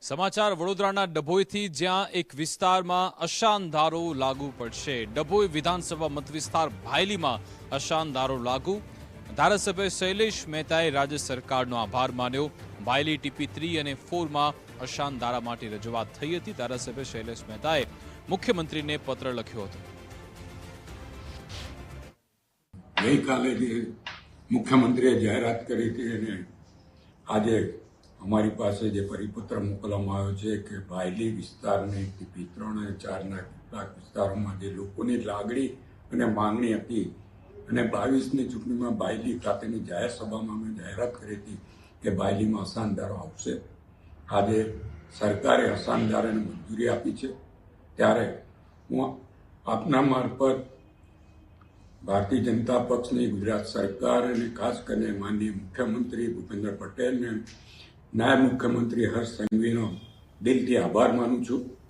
સમાચાર વડોદરાના ડભોઈથી, જ્યાં એક વિસ્તારમાં અશાનધારો લાગુ પડશે। ડભોઈ વિધાનસભા મતવિસ્તાર ભાયલીમાં અશાનધારો લાગુ। ધારાસભ્ય શૈલેષ મહેતાએ રાજ્ય સરકારનો આભાર માન્યો। ભાયલી ટીપી 3 અને 4 માં અશાનધારા માટે રજૂઆત થઈ હતી। ધારાસભ્ય શૈલેષ મહેતાએ મુખ્યમંત્રીને પત્ર લખ્યો હતો। ગઈકાલે મુખ્યમંત્રીએ જાહેરાત કરી હતી અને આજે અમારી પાસે જે પરિપત્ર મોકલવામાં આવ્યો છે કે ભાયલી વિસ્તારને ટીપી 3 અને 4ના કેટલાક વિસ્તારોમાં જે લોકોની લાગણી અને માંગણી હતી અને 22ની ચૂંટણીમાં ભાયલી ખાતેની જાહેર સભામાં અમે જાહેરાત કરી હતી કે ભાયલીમાં અશાનધારો આવશે। આજે સરકારે અશાનધારાને મંજૂરી આપી છે, ત્યારે હું આપના મારફત ભારતીય જનતા પક્ષની ગુજરાત સરકાર અને ખાસ કરીને માનનીય મુખ્યમંત્રી ભૂપેન્દ્ર પટેલ અને નાયબ મુખ્યમંત્રી હર્ષ સંઘવીનો દિલથી આભાર માનું છું।